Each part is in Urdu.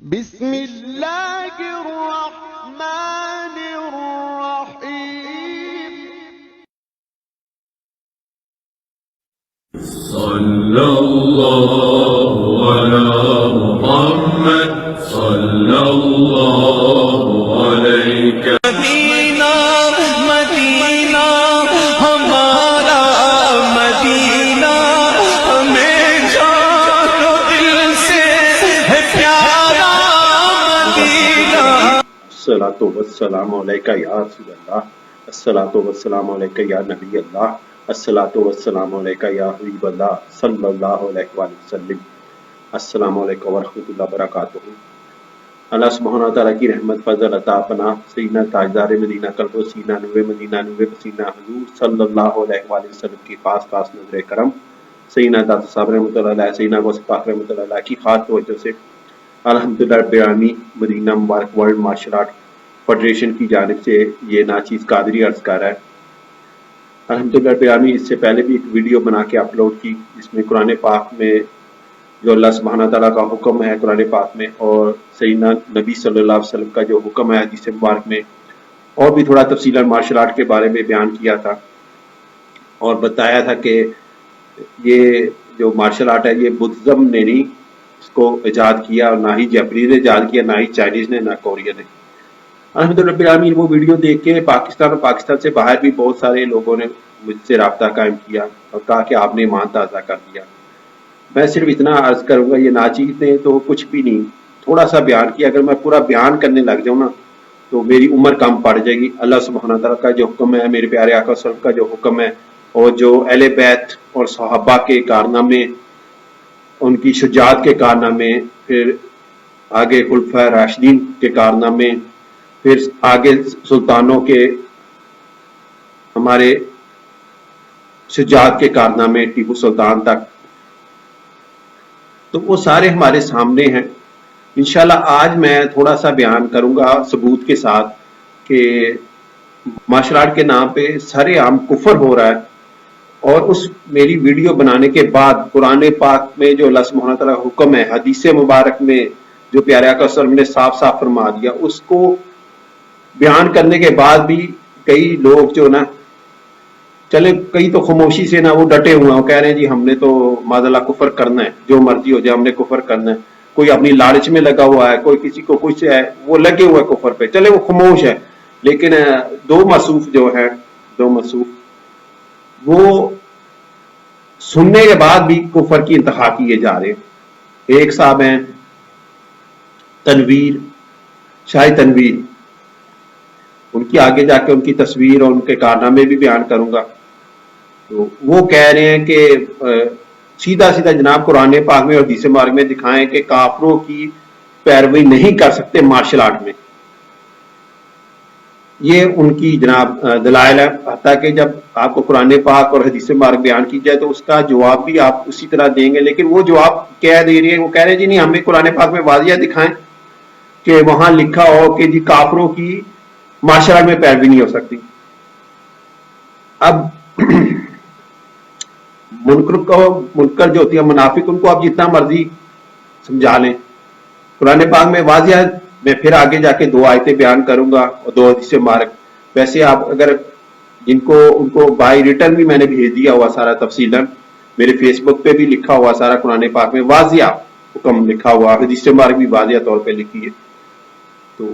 بسم اللہ الرحمن الرحیم صلی اللہ علی محمد صلی اللہ علیہ مدینہ مدینہ ہمارا مدینہ ہمیں جان و دل سے ہے پیارا مدینہ. الصلاۃ والسلام علیکہ یا رسول اللہ، الصلاۃ والسلام علیکہ یا نبی اللہ، الصلاۃ والسلام علیکہ یا حبیب اللہ صلی اللہ علیہ وآلہ وسلم. السلام علیکم ورحمۃ اللہ وبرکاتہ. اللہ سبحانہ تعالیٰ کی رحمت فضل عطا پناہ سیدنا تاجدار مدینہ قلب و سینہ نور مدینہ نور پسینہ حضور صلی اللہ علیہ وآلہ وسلم کی خاص خاص نظر کرم سیدنا داتا صاحب رحمۃ اللہ علیہ، سیدنا غوث پاک رحمۃ اللہ علیہ کی خاص توجہ سے الحمدللہ رب العالمین مدینہ مبارک ورلڈ مارشل آرٹ فیڈریشن کی جانب سے یہ ناچیز قادری عرض کر رہا ہے. الحمدللہ رب العالمین اس سے پہلے بھی ایک ویڈیو بنا کے اپلوڈ کی جس میں قرآن پاک میں جو اللہ سبحانہ تعالیٰ کا حکم ہے قرآن پاک میں اور سیدنا نبی صلی اللہ علیہ وسلم کا جو حکم ہے حدیث مبارک میں، اور بھی تھوڑا تفصیلا مارشل آرٹ کے بارے میں بیان کیا تھا اور بتایا تھا کہ یہ جو مارشل آرٹ ہے یہ بدھزم نے نہیں اس کو ایجاد کیا، اور نہ ہی جیپنیز نے ایجاد کیا، نہ ہی چائنیز نے، نہ کوریا نے. الحمدللہ رب العالمین وہ ویڈیو دیکھ کے پاکستان اور پاکستان سے باہر بھی بہت سارے لوگوں نے مجھ سے رابطہ قائم کیا اور کہا کہ آپ نے ایمان تازہ کر دیا. میں صرف اتنا عرض کروں گا، یہ ناچیز نے تو کچھ بھی نہیں، تھوڑا سا بیان کیا. اگر میں پورا بیان کرنے لگ جاؤں نا تو میری عمر کم پڑ جائے گی. اللہ سبحانہ تعالیٰ کا جو حکم ہے، میرے پیارے آقا صلی اللہ علیہ وسلم کا جو حکم ہے، اور جو اہل بیت اور صحابہ کے کارنامے، ان کی شجاعت کے کارنامے، پھر آگے خلفائے راشدین کے کارنامے، پھر آگے سلطانوں کے ہمارے شجاعت کے کارنامے ٹیپو سلطان تک، تو وہ سارے ہمارے سامنے ہیں. انشاءاللہ آج میں تھوڑا سا بیان کروں گا ثبوت کے ساتھ کہ مارشل آرٹ کے نام پہ سر عام کفر ہو رہا ہے. اور اس میری ویڈیو بنانے کے بعد قرآن پاک میں جو اللہ سبحانہ تعالیٰ کا حکم ہے، حدیث مبارک میں جو پیارے آقا صلی اللہ علیہ وسلم نے صاف صاف فرما دیا، اس کو بیان کرنے کے بعد بھی کئی لوگ جو نا چلے کئی تو خاموشی سے نا وہ ڈٹے ہوئے ہیں، وہ کہہ رہے ہیں جی ہم نے تو معاذ اللہ کفر کرنا ہے، جو مرضی ہو جائے ہم نے کفر کرنا ہے. کوئی اپنی لالچ میں لگا ہوا ہے، کوئی کسی کو کچھ ہے، وہ لگے ہوئے کفر پہ، چلے وہ خاموش ہے. لیکن دو مصوف جو ہیں، دو مصوف وہ سننے کے بعد بھی کفر کی انتہا کیے جا رہے ہیں. ایک صاحب ہیں تنویر، شاہ تنویر، ان کی آگے جا کے ان کی تصویر اور ان کے کارنامے بھی بیان کروں گا. تو وہ کہہ رہے ہیں کہ سیدھا سیدھا جناب قرآن پاک میں اور حدیث مبارک میں دکھائیں کہ کافروں کی پیروی نہیں کر سکتے مارشل آرٹ میں. یہ ان کی جناب دلائل ہے. حتیٰ کہ جب آپ کو قرآن پاک اور حدیث مبارک بیان کی جائے تو اس کا جواب بھی آپ اسی طرح دیں گے، لیکن وہ جواب کہہ دے رہی ہے، وہ کہہ رہے ہیں جی نہیں ہمیں قرآن پاک میں واضح دکھائیں کہ وہاں لکھا ہو کہ جی کافروں کی مارشل آرٹ میں پیروی نہیں ہو سکتی. اب منکر جو ہوتی ہے منافق، ان کو آپ جتنا مرضی سمجھا لیں، قرآن پاک میں واضح ہے. میں پھر آگے جا کے دو آیتیں بیان کروں گا اور دو حدیث مبارک. ویسے آپ اگر جن کو ان کو بائی ریٹرن بھی میں نے بھیج دیا ہوا سارا تفصیلاً، میرے فیس بک پہ بھی لکھا ہوا سارا قرآن پاک میں واضح حکم لکھا ہوا، حدیث مبارک بھی واضح طور پہ لکھی ہے. تو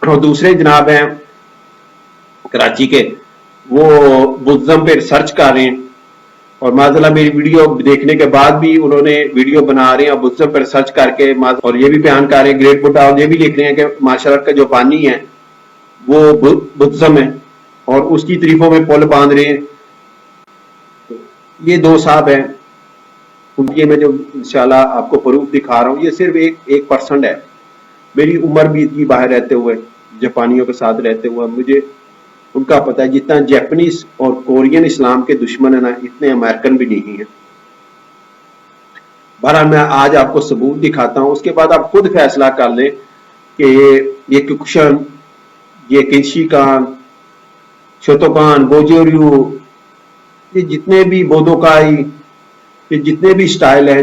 اور دوسرے جناب ہیں کراچی کے، وہ بدھزم پہ ریسرچ کر رہے ہیں اور معاذ اللہ میری ویڈیو دیکھنے کے بعد بھی انہوں نے ویڈیو بنا رہے ہیں اور بدھزم پہ ریسرچ کر کے اور یہ بھی بیان کر رہے ہیں گریٹ بڈھا، اور یہ بھی لکھ رہے ہیں کہ مارشل آرٹ کا جو بانی ہے وہ بدھزم ہے اور اس کی تعریفوں میں پل باندھ رہے ہیں. یہ دو صاحب ہیں، یہ میں جو انشاءاللہ آپ کو پروف دکھا رہا ہوں یہ صرف 1% ہے. میری عمر بھی اتنی باہر رہتے ہوئے، جاپانیوں کے ساتھ رہتے ہوئے، مجھے ان کا پتہ ہے جتنا جیپنیز اور کورین اسلام کے دشمن ہیں نا، اتنے امریکن بھی نہیں ہیں. بہرحال میں آج آپ کو ثبوت دکھاتا ہوں، اس کے بعد آپ خود فیصلہ کر لیں کہ یہ ککشن، یہ کنشی کان، شوتوکان، گوجوریو، یہ جتنے بھی بودوکائی، یہ جتنے بھی سٹائل ہیں،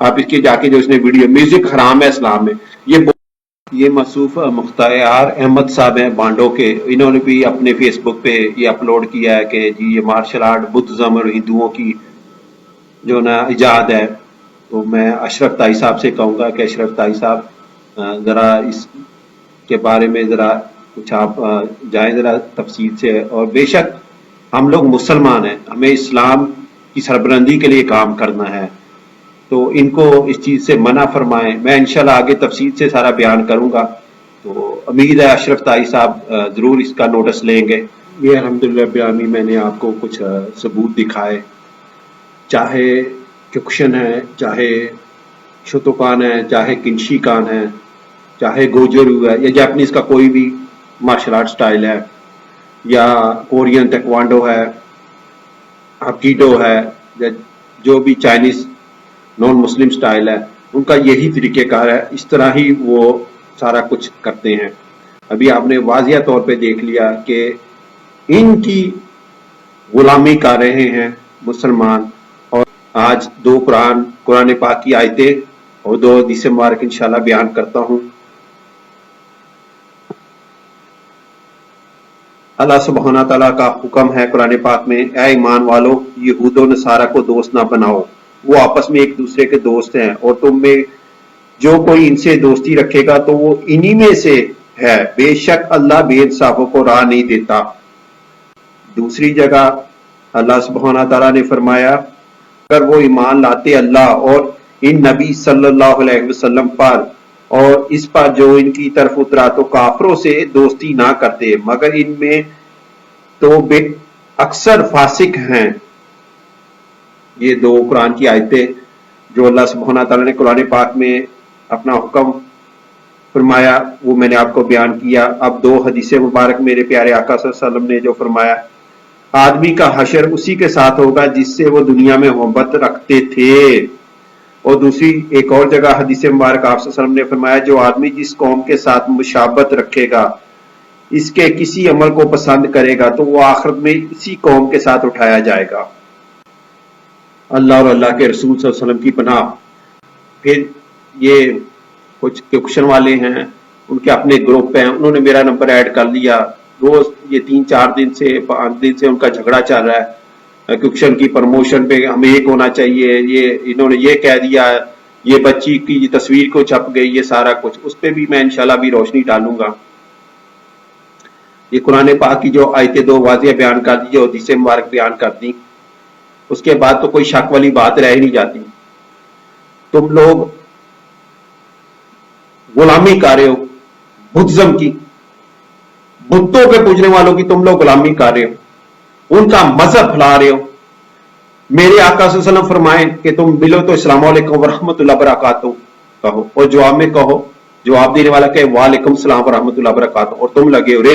آپ اس کے جا کے جو اس نے ویڈیو میوزک حرام ہے اسلام میں یہ مصروف مختار احمد صاحب ہیں بانڈو کے، انہوں نے بھی اپنے فیس بک پہ یہ اپلوڈ کیا ہے کہ جی یہ مارشل آرٹ بدھزم اور ہندوؤں کی جو نا ایجاد ہے. تو میں اشرف تائی صاحب سے کہوں گا کہ اشرف تائی صاحب ذرا اس کے بارے میں ذرا کچھ آپ جائیں ذرا تفصیل سے. اور بے شک ہم لوگ مسلمان ہیں، ہمیں اسلام کی سربلندی کے لیے کام کرنا ہے، تو ان کو اس چیز سے منع فرمائیں. میں انشاءاللہ آگے تفصیل سے سارا بیان کروں گا، تو امید ہے اشرف تائی صاحب ضرور اس کا نوٹس لیں گے. یہ الحمدللہ بیانی میں نے آپ کو کچھ ثبوت دکھائے، چاہے کیوکشن ہے، چاہے شوتوکان ہے، چاہے کنشی کان ہے، چاہے گوجورو ہے، یا جاپنیز کا کوئی بھی مارشل آرٹ سٹائل ہے، یا کورین ٹیکوانڈو ہے، ہاکیڈو ہے، یا جو بھی چائنیز نان مسلم سٹائل ہے، ان کا یہی طریقہ کار ہے، اس طرح ہی وہ سارا کچھ کرتے ہیں. ابھی آپ نے واضح طور پہ دیکھ لیا کہ ان کی غلامی کر رہے ہیں مسلمان. اور آج دو قرآن پاک کی آیتیں اور دو حدیث مبارک انشاءاللہ بیان کرتا ہوں. اللہ سبحانہ تعالیٰ کا حکم ہے قرآن پاک میں، اے ایمان والو یہود و نصارہ کو دوست نہ بناؤ، وہ آپس میں ایک دوسرے کے دوست ہیں، اور تم میں جو کوئی ان سے دوستی رکھے گا تو وہ انہی میں سے ہے، بے شک اللہ بے انصافوں کو راہ نہیں دیتا. دوسری جگہ اللہ سبحانہ تعالیٰ نے فرمایا اگر وہ ایمان لاتے اللہ اور ان نبی صلی اللہ علیہ وسلم پر اور اس پر جو ان کی طرف اترا تو کافروں سے دوستی نہ کرتے، مگر ان میں تو بے اکثر فاسق ہیں. یہ دو قرآن کی آیتیں جو اللہ سبحانہ تعالیٰ نے قرآن پاک میں اپنا حکم فرمایا وہ میں نے آپ کو بیان کیا. اب دو حدیث مبارک میرے پیارے آقا صلی اللہ علیہ وسلم نے جو فرمایا، آدمی کا حشر اسی کے ساتھ ہوگا جس سے وہ دنیا میں محبت رکھتے تھے. اور دوسری ایک اور جگہ حدیث مبارک آپ صلی اللہ علیہ وسلم نے فرمایا، جو آدمی جس قوم کے ساتھ مشابہت رکھے گا، اس کے کسی عمل کو پسند کرے گا تو وہ آخرت میں اسی قوم کے ساتھ اٹھایا جائے گا. اللہ اور اللہ کے رسول صلی اللہ علیہ وسلم کی پناہ. پھر یہ کچھ کیوکشن والے ہیں، ان کے اپنے گروپ ہیں، انہوں نے میرا نمبر ایڈ کر لیا. روز یہ 3-4 دن سے 5 دن سے ان کا جھگڑا چل رہا ہے کیوکشن کی پروموشن پہ، ہمیں ایک ہونا چاہیے، یہ انہوں نے یہ کہہ دیا، یہ بچی کی تصویر کو چھپ گئی، یہ سارا کچھ اس پہ بھی میں انشاءاللہ بھی روشنی ڈالوں گا. یہ قرآن پاک کی جو آیتیں دو واضح بیان کر دی، جو حدیث مبارک بیان کر دی، اس کے بعد تو کوئی شک والی بات رہ ہی نہیں جاتی. تم لوگ غلامی کر رہے ہو بدھزم کی، بتوں کے پوجنے والوں کی تم لوگ غلامی کر رہے ہو، ان کا مذہب پھیلا رہے ہو. میرے آقا صلی اللہ علیہ وسلم فرمائیں کہ تم ملو تو السلام علیکم ورحمۃ اللہ وبرکاتہ کہو، اور جواب میں کہو، جواب دینے والا کہ وعلیکم السلام ورحمۃ اللہ وبرکاتہ، اور تم لگے ہو رے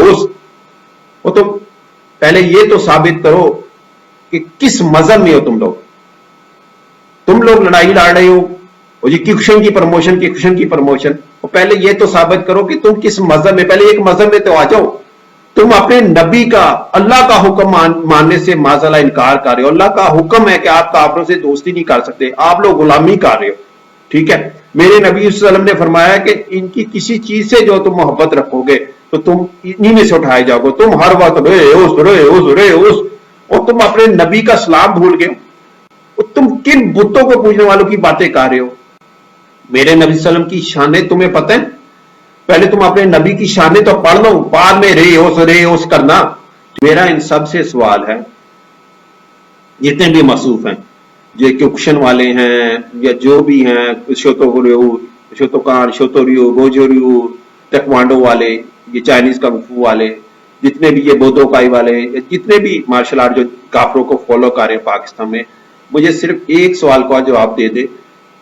اس. اور تم پہلے یہ تو ثابت کرو کہ کس مذہب میں ہو تم لوگ لڑائی لڑ رہے ہو، اور یہ کیوکشن کی پروموشن، اور پہلے یہ تو ثابت کرو کہ تم کس مذہب میں، پہلے ایک مذہب میں تو آ جاؤ. تم اپنے نبی کا اللہ کا حکم ماننے سے معاذ اللہ انکار کر رہے ہو. اللہ کا حکم ہے کہ آپ کافروں سے دوستی نہیں کر سکتے، آپ لوگ غلامی کر رہے ہو. ٹھیک ہے، میرے نبی صلی اللہ علیہ وسلم نے فرمایا کہ ان کی کسی چیز سے جو تم محبت رکھو گے تو تم انہی میں سے اٹھائے جاؤ گے. تم ہر وقت رے اس اور تم اپنے نبی کا سلام بھول گئے ہو. تم کن بتوں کو پوجنے والوں کی باتیں کر رہے ہو؟ میرے نبی صلی اللہ علیہ وسلم کی شانیں تمہیں پتہ ہیں؟ پہلے تم اپنے نبی کی شانیں تو پڑھ لو، بعد میں رے اوس کرنا. میرا ان سب سے سوال ہے، جتنے بھی مصروف ہیں، جو کیوکشن والے ہیں یا جو بھی ہیں، شوتوکان، شوتوریو، گوجوریو، ٹیکوانڈو والے، یہ چائنیز کنگ فو والے، جتنے بھی یہ بودوکائی والے، جتنے بھی مارشل آرٹ جو کافروں کو فالو کر رہے ہیں پاکستان میں، مجھے صرف ایک سوال کا جواب دے دے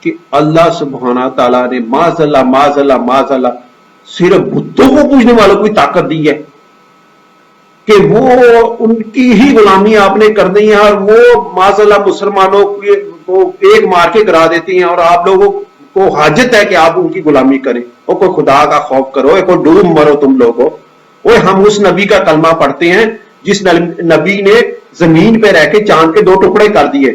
کہ اللہ سبحانہ تعالیٰ نے معاذ اللہ صرف بتوں کو پوجنے والوں کو طاقت دی ہے کہ وہ ان کی ہی غلامی آپ نے کرنی ہے، اور وہ معاذ اللہ مسلمانوں کو ایک مار کے کرا دیتی ہیں، اور آپ لوگوں کو حاجت ہے کہ آپ ان کی غلامی کریں؟ اور کوئی خدا کا خوف کرو، کوئی ڈوب مرو تم لوگوں. اور ہم اس نبی کا کلمہ پڑھتے ہیں جس نبی نے زمین پہ رہ کے چاند کے 2 ٹکڑے کر دیے.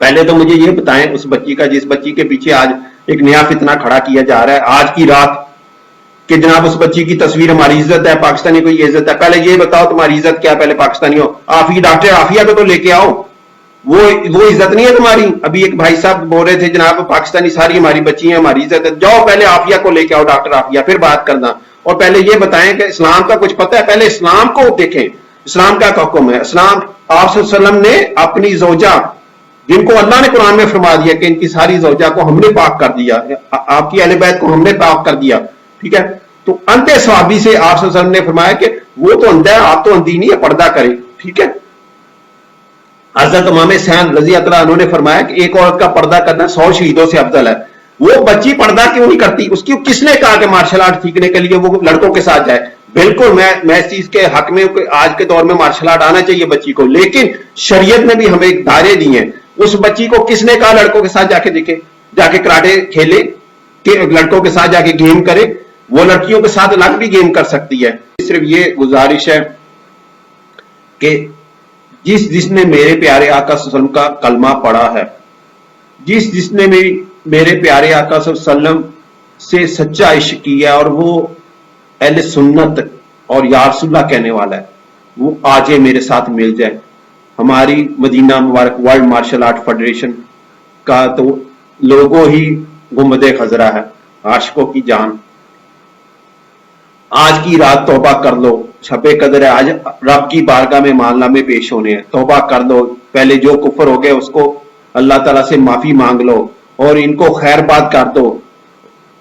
پہلے تو مجھے یہ بتائیں اس بچی کا جس بچی کے پیچھے آج ایک نیا فتنہ کھڑا کیا جا رہا ہے آج کی رات کہ جناب اس بچی کی تصویر ہماری عزت ہے پاکستانی کو یہ عزت ہے. پہلے یہ بتاؤ تمہاری عزت کیا پہلے پاکستانی ہو. ڈاکٹر عافیہ کو تو لے کے آؤ, وہ عزت نہیں ہے تمہاری. ابھی ایک بھائی صاحب بول رہے تھے جناب پاکستانی ساری ہماری بچی ہیں ہماری عزت ہے. جاؤ پہلے عافیہ کو لے کے آؤ, ڈاکٹر عافیہ, پھر بات کرنا. اور پہلے یہ بتائیں کہ اسلام کا کچھ پتہ ہے, پہلے اسلام کو دیکھیں اسلام کا حکم ہے. اسلام آپ صلی اللہ علیہ وسلم نے اپنی زوجہ جن کو اللہ نے قرآن میں فرما دیا کہ ان کی ساری زوجہ کو ہم نے پاک کر دیا, آپ کی اہل بیت کو ہم نے پاک کر دیا, ٹھیک ہے. تو انت صحابی سے آپ صلی اللہ علیہ وسلم نے فرمایا کہ وہ تو اندھا ہے آپ تو اندھی نہیں ہے, پردہ کرے, ٹھیک ہے. حضرت امام حسین رضی اللہ عنہ نے فرمایا کہ ایک عورت کا پردہ کرنا 100 شہیدوں سے افضل ہے. وہ بچی پردہ کیوں نہیں کرتی؟ اس کی کس نے کہا کہ مارشل آرٹ سیکھنے کے لیے وہ لڑکوں کے ساتھ جائے؟ بالکل میں اس چیز کے حق میں آج کے دور میں مارشل آرٹ آنا چاہیے بچی کو, لیکن شریعت نے بھی ہمیں دائرے دیے ہیں. اس بچی کو کس نے کہا لڑکوں کے ساتھ جا کے دیکھے, جا کے کراٹے کھیلے, کہ لڑکوں کے ساتھ جا کے گیم کرے؟ وہ لڑکیوں کے ساتھ الگ بھی گیم کر سکتی ہے. صرف یہ گزارش ہے کہ جس نے میرے پیارے آقا صلی اللہ علیہ وسلم کا کلمہ پڑھا ہے, جس نے میرے پیارے آقا صلی اللہ علیہ وسلم سے سچا عشق کیا اور وہ اہل سنت اور یا رسول اللہ کہنے والا ہے, وہ آج میرے ساتھ مل جائے. ہماری مدینہ مبارک ورلڈ مارشل آرٹ فیڈریشن کا تو لوگو ہی گنبد خضرا ہے, عاشقوں کی جان. آج کی رات توبہ کر لو, شب قدر ہے, آج رب کی بارگاہ میں معاملہ پیش ہونے ہیں, توبہ کر لو. پہلے جو کفر ہو گئے اس کو اللہ تعالیٰ سے معافی مانگ لو اور ان کو خیر بات کر دو.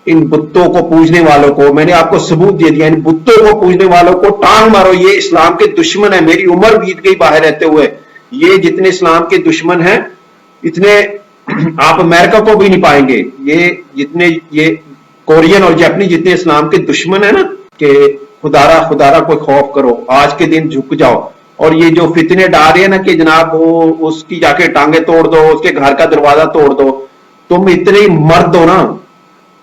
ان بتوں کو پوجنے والوں کو میں نے آپ کو ثبوت دے دیا, ان بتوں کو پوجنے والوں کو ٹانگ مارو, یہ اسلام کے دشمن ہیں. میری عمر بیت گئی باہر رہتے ہوئے, یہ جتنے اسلام کے دشمن ہیں اتنے آپ امریکہ کو بھی نہیں پائیں گے. یہ جتنے یہ کورین اور جاپنی جتنے اسلام کے دشمن ہیں نا, کہ خدارا کوئی خوف کرو, آج کے دن جھک جاؤ. اور یہ جو فتنے ڈال رہے ہیں نا کہ جناب وہ اس کی جا کے ٹانگیں توڑ دو, اس کے گھر کا دروازہ توڑ دو, تم اتنے مرد ہو نا,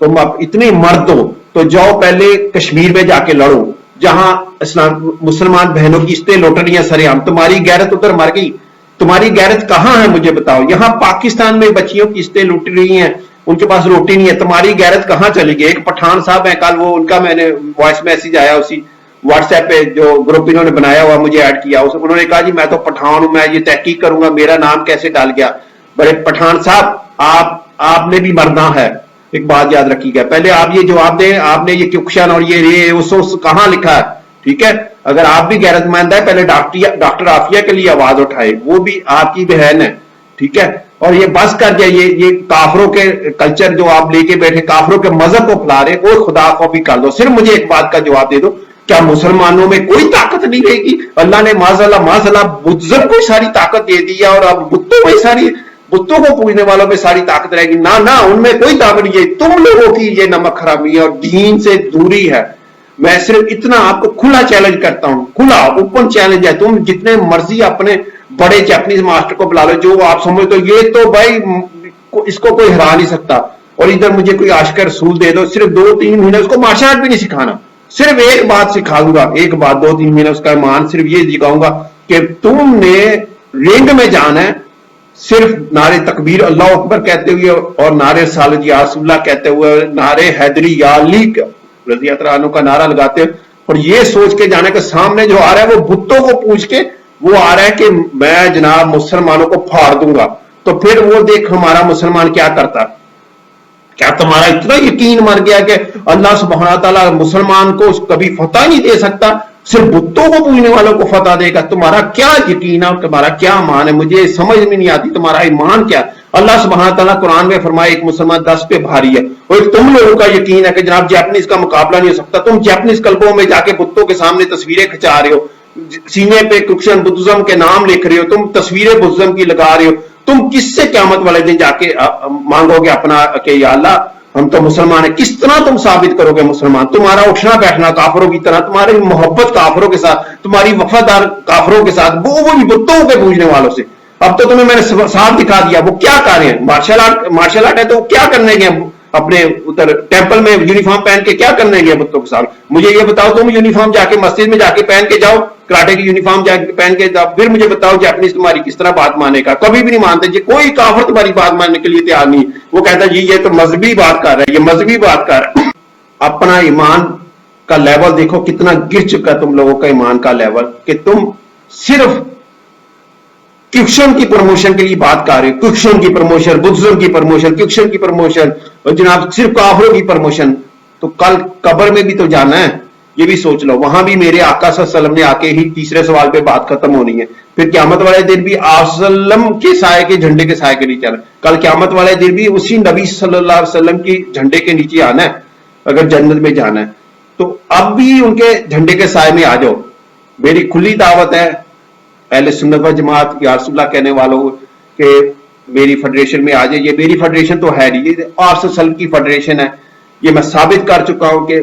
تم اتنے مرد ہو تو جاؤ پہلے کشمیر میں جا کے لڑو جہاں اسلام مسلمان بہنوں کی عزتیں لوٹ رہی ہیں سرعام. تمہاری غیرت ادھر مر گئی, تمہاری غیرت کہاں ہے مجھے بتاؤ؟ یہاں پاکستان میں بچیوں کی عزتیں لوٹ رہی ہیں, ان کے پاس روٹی نہیں ہے, تمہاری غیرت کہاں چلی گئی؟ ایک پٹھان صاحب ہیں, کل وہ ان کا میں نے وائس میسج آیا اسی واٹس ایپ پہ جو گروپ انہوں نے بنایا ہوا مجھے ایڈ کیا, انہوں نے کہا جی میں تو پٹھان ہوں, میں یہ تحقیق کروں گا میرا نام کیسے ڈال گیا. بڑے پٹھان صاحب آپ نے بھی مرنا ہے, ایک بات یاد رکھی گا. پہلے آپ یہ جواب دیں, آپ نے یہ کیوکشن اور یہ اس کہاں لکھا ہے, ٹھیک ہے. اگر آپ بھی غیرت مند ہے پہلے ڈاکٹر عافیہ کے لیے آواز اٹھائے, وہ بھی آپ کی بہن ہے, ٹھیک ہے. اور یہ بس کر جائے, یہ کافروں کے کلچر جو آپ لے کے بیٹھے, کافروں کے مذہب کو پھیلا رہے, وہ خدا کو بھی کر دو. صرف مجھے ایک بات کا جواب دے دو, کیا مسلمانوں میں کوئی طاقت نہیں رہے گی؟ اللہ نے معاذ اللہ بدھزم کو ساری طاقت دے دی ہے, اور اب بتوں کو پوجنے والوں میں ساری طاقت رہے گی؟ نہ ان میں کوئی طاقت نہیں ہے. تم لوگوں کی یہ نمک خرابی ہے اور دین سے دوری ہے. میں صرف اتنا آپ کو کھلا چیلنج کرتا ہوں, کھلا اوپن چیلنج ہے. تم جتنے مرضی اپنے بڑے جاپنیز ماسٹر کو بلا لو, جو آپ سمجھ تو یہ تو بھائی اس کو کوئی ہرا نہیں سکتا. اور ادھر مجھے کوئی عاشق رسول دے دو, صرف 2-3 مہینے اس کو مارشل آرٹ بھی نہیں سکھانا, صرف ایک بات سکھا دوں گا, ایک بات 2-3 مہینے اس کا ایمان صرف یہ سکھاؤں گا کہ تم نے رنگ میں جانا ہے صرف نعرے تکبیر اللہ اکبر کہتے ہوئے اور نعرے رسالت یا رسول اللہ کہتے ہوئے, نعرے حیدری یا علی رضی اللہ عنہ کا نعرہ لگاتے ہوئے, اور یہ سوچ کے جانا کہ سامنے جو آ رہا ہے وہ بتوں کو پوچھ کے وہ آ رہا ہے کہ میں جناب مسلمانوں کو پھاڑ دوں گا. تو پھر وہ دیکھ ہمارا مسلمان کیا کرتا. کیا تمہارا اتنا یقین مر گیا کہ اللہ سبحانہ تعالیٰ مسلمان کو کبھی فتح نہیں دے سکتا, صرف بتوں کو پوجنے والوں کو فتح دے گا؟ تمہارا کیا یقین ہے, تمہارا کیا ایمان ہے؟ مجھے سمجھ میں نہیں آتی تمہارا ایمان کیا. اللہ سبحانہ تعالیٰ قرآن میں فرمائے ایک مسلمان 10 پہ بھاری ہے, اور ایک تم لوگوں کا یقین ہے کہ جناب جاپنیز کا مقابلہ نہیں ہو سکتا. تم جاپنیز کلبوں میں جا کے بتوں کے سامنے تصویریں کھچا رہے ہو, سینے پہ کشن بدھزم کے نام لکھ رہے ہو, تم تصویریں بدھزم کی لگا رہے ہو. تم کس سے قیامت والے دن جا کے مانگو گے اپنا کہ یا اللہ ہم تو مسلمان ہیں؟ کس طرح تم ثابت کرو گے مسلمان؟ تمہارا اٹھنا بیٹھنا کافروں کی طرح, تمہاری محبت کافروں کے ساتھ, تمہاری وفادار کافروں کے ساتھ, وہی بتوں کے پوجنے والوں سے. اب تو تمہیں میں نے صاف دکھا دیا وہ کیا کر رہے ہیں. مارشل آرٹ ہے تو کیا کرنے گے؟ اپنے ادھر ٹیمپل میں یونیفارم پہن کے کیا کرنا ہے یہ بتوں کے ساتھ؟ مجھے یہ بتاؤ تم یونیفارم جا کے مسجد میں جا کے پہن کے جاؤ، کراٹے کی یونیفارم جا کے پہن کے جاؤ، پھر مجھے بتاؤ جاپنیز تمہاری کس طرح بات مانے گا؟ کبھی بھی نہیں مانتے جی، کوئی کافر تمہاری بات ماننے کے لیے تیار نہیں. وہ کہتا جی یہ تو مذہبی بات کر رہا ہے، یہ مذہبی بات کر رہا ہے. اپنا ایمان کا لیول دیکھو کتنا گر چکا تم لوگوں کا ایمان کا لیول، کہ تم صرف کیکشن کی پروموشن کے لیے بات کر رہے ہو، کیکشن کی پروموشن، بدھزم کی پروموشن، کیکشن کی پروموشن، اور جناب صرف کافروں کی پروموشن. تو کل قبر میں بھی تو جانا ہے، یہ بھی سوچ لو. وہاں بھی میرے آقا صلی اللہ علیہ وسلم نے آ کے ہی تیسرے سوال پہ بات ختم ہونی ہے. پھر قیامت والے دن بھی آپ صلی اللہ علیہ وسلم کے سائے کے جھنڈے کے سائے کے نیچے آنا. کل قیامت والے دن بھی اسی نبی صلی اللہ علیہ وسلم کی جھنڈے کے نیچے آنا ہے اگر جنت میں جانا ہے. تو اب بھی ان کے جھنڈے کے سائے میں آ جاؤ. میری کھلی دعوت ہے اہل سنت و جماعت یا رسول اللہ کہنے والوں کہ میری فیڈریشن میں آ جائے. یہ میری فیڈریشن تو ہے نہیں، یہ آپ صلی اللہ علیہ وسلم کی فیڈریشن ہے. یہ میں ثابت کر چکا ہوں کہ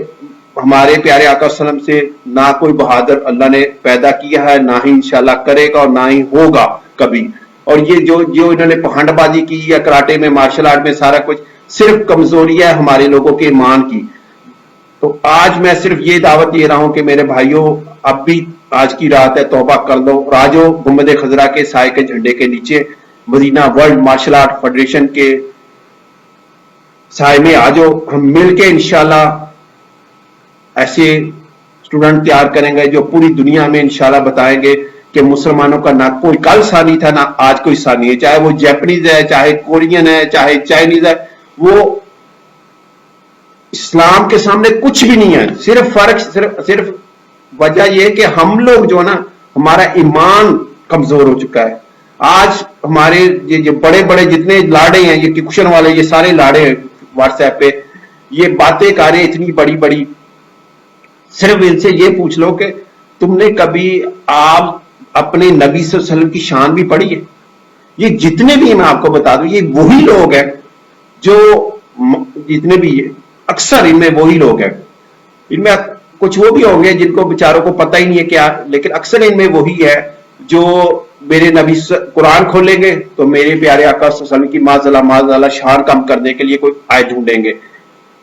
ہمارے پیارے آقا صلی اللہ علیہ وسلم سے نہ کوئی بہادر اللہ نے پیدا کیا ہے، نہ ہی انشاءاللہ کرے گا، اور نہ ہی ہوگا کبھی. اور یہ جو انہوں نے پہنڈ بازی کی یا کراٹے میں مارشل آرٹ میں سارا کچھ صرف کمزوری ہے ہمارے لوگوں کے ایمان کی. تو آج میں صرف یہ دعوت دے رہا ہوں کہ میرے بھائیوں اب بھی آج کی رات ہے، توبہ کر دو اور آ جاؤ گنبد خضرا کے سائے کے جھنڈے کے نیچے مدینہ ورلڈ مارشل آرٹ فیڈریشن کے سائے میں آ جاؤ. ہم مل کے انشاءاللہ ایسے اسٹوڈنٹ تیار کریں گے جو پوری دنیا میں انشاءاللہ بتائیں گے کہ مسلمانوں کا نہ کوئی کل ثانی تھا نہ آج کوئی ثانی ہے. چاہے وہ جیپنیز ہے، چاہے کورین ہے، چاہے چائنیز ہے، وہ اسلام کے سامنے کچھ بھی نہیں ہے. صرف فرق صرف وجہ یہ کہ ہم لوگ جو نا ہمارا ایمان کمزور ہو چکا ہے. آج ہمارے یہ بڑے بڑے جتنے لاڑے ہیں، یہ کیکشن والے، یہ سارے لاڑے واٹس ایپ پہ یہ باتیں کر رہے اتنی بڑی بڑی. صرف ان سے یہ پوچھ لو کہ تم نے کبھی آپ اپنے نبی صلی اللہ علیہ وسلم کی شان بھی پڑھی ہے؟ یہ جتنے بھی میں آپ کو بتا دوں یہ وہی لوگ ہیں جو جتنے بھی اکثر ان میں وہی لوگ ہیں. ان میں کچھ وہ بھی ہوں گے جن کو بیچاروں کو پتہ ہی نہیں ہے کیا، لیکن اکثر ان میں وہی ہے جو میرے نبی قرآن کھولیں گے تو میرے پیارے آقا صلی اللہ علیہ وسلم کی معاذ اللہ شان کم کرنے کے لیے کوئی آیت ڈھونڈیں گے.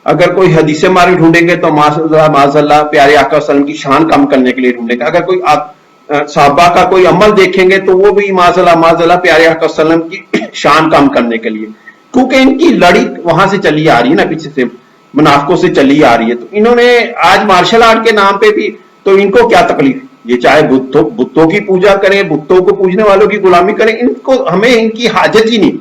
اگر کوئی حدیث ماری ڈھونڈیں گے تو معاذ اللہ پیارے آقا صلی اللہ علیہ وسلم کی شان کم کرنے کے لیے ڈھونڈیں گے. اگر کوئی صحابہ کا کوئی عمل دیکھیں گے تو وہ بھی معاذ اللہ پیارے آقا صلی اللہ علیہ وسلم کی شان کم کرنے کے لیے، کیونکہ ان کی لڑی وہاں سے چلی آ رہی ہے نا، پیچھے سے منافقوں سے چلی آ رہی ہے. تو انہوں نے آج مارشل آرٹ کے نام پہ بھی تو ان کو کیا تکلیف؟ یہ چاہے بتوں کی پوجا کریں، بتوں کو پوجنے والوں کی غلامی کریں، ان کو ہمیں ان کی حاجت ہی نہیں.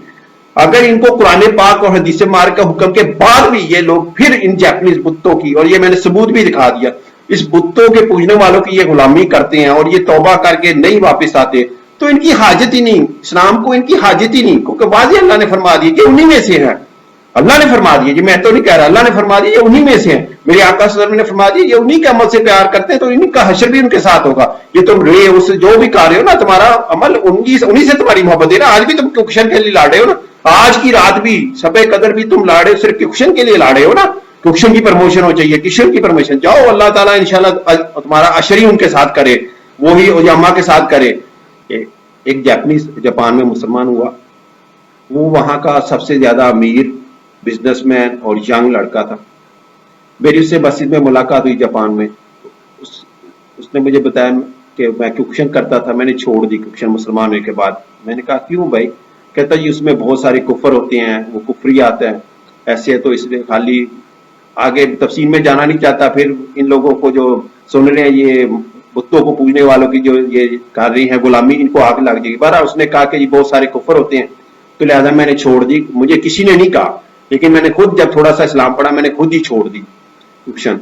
اگر ان کو قرآن پاک اور حدیث مار کا حکم کے بعد بھی یہ لوگ پھر ان جاپنیز بتوں کی، اور یہ میں نے ثبوت بھی دکھا دیا، اس بتوں کے پوجنے والوں کی یہ غلامی کرتے ہیں اور یہ توبہ کر کے نہیں واپس آتے، تو ان کی حاجت ہی نہیں، اسلام کو ان کی حاجت ہی نہیں. کیونکہ واضح اللہ نے فرما دیا کہ انہی میں سے ہے. اللہ نے فرما دیا، جی میں تو نہیں کہہ رہا، اللہ نے فرما دیا یہ انہی میں سے ہیں. میرے آقا صلی اللہ علیہ وسلم نے فرما دیا یہ انہی کے عمل سے پیار کرتے ہیں تو انہی کا حشر بھی ان کے ساتھ ہوگا. یہ تم اس جو بھی کر رہے ہو نا، تمہارا عمل انہی سے تمہاری محبت ہے نا. آج بھی تم کیکشن کے لیے لاڑے ہو نا، آج کی رات بھی شب قدر بھی تم لاڑے ہو، صرف کیکشن کے لیے لاڑے ہو نا. کیکشن کی پروموشن ہو چاہیے، کیکشن کی پروموشن. جاؤ اللہ تعالیٰ انشاءاللہ تمہارا عشری ان کے ساتھ کرے، وہی اوجاما کے ساتھ کرے. ایک جاپنیز جاپان میں مسلمان ہوا، وہ وہاں کا سب سے زیادہ امیر بزنس مین اور ینگ لڑکا تھا. میری اس سے مسجد میں ملاقات ہوئی جاپان میں. اس نے مجھے بتایا کہ میں کیکشن کرتا تھا، میں نے چھوڑ دی کیکشن مسلمان ہونے کے بعد. میں نے کہا کیوں بھائی؟ کہتا جی اس میں بہت سارے کفر ہوتے ہیں، وہ کفری آتا ہے ایسے ہے، تو اس لیے خالی آگے تفصیل میں جانا نہیں چاہتا. پھر ان لوگوں کو جو سن رہے ہیں یہ بتوں کو پوجنے والوں کی جو یہ کر رہی ہیں غلامی، ان کو آگ لگ جائے گی. بہرحال اس نے کہا کہ یہ بہت سارے کفر ہوتے ہیں، تو لہٰذا میں نے چھوڑ دی. مجھے کسی نے نہیں کہا، لیکن میں نے خود جب تھوڑا سا اسلام پڑھا میں نے خود ہی چھوڑ دی کیکشن.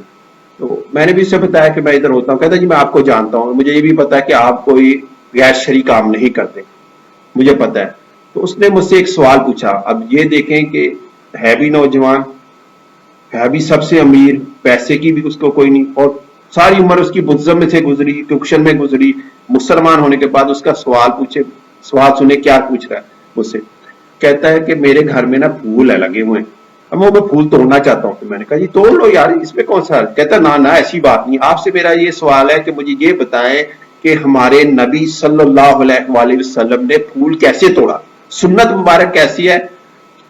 تو میں نے بھی اس سے بتایا کہ میں ادھر ہوتا ہوں. کہتا جی میں آپ کو جانتا ہوں، مجھے یہ بھی پتا ہے کہ آپ کوئی غیر شرعی کام نہیں کرتے، مجھے پتا ہے. تو اس نے مجھ سے ایک سوال پوچھا. اب یہ دیکھیں کہ ہے بھی نوجوان، ہے بھی سب سے امیر، پیسے کی بھی اس کو کوئی نہیں، اور ساری عمر اس کی بدھزم میں سے گزری، کیکشن میں گزری. مسلمان ہونے کے بعد اس کا سوال سنے کیا پوچھ رہا ہے مجھ سے. کہتا ہے کہ میرے گھر میں نا پھول ہے لگے ہوئے ہیں، اب میں پھول توڑنا چاہتا ہوں. میں نے کہا جی توڑ لو یار، اس میں کون سا؟ کہتا نہ ایسی بات نہیں. آپ سے میرا یہ سوال ہے کہ مجھے یہ بتائیں کہ ہمارے نبی صلی اللہ علیہ وسلم نے پھول کیسے توڑا؟ سنت مبارک کیسی ہے؟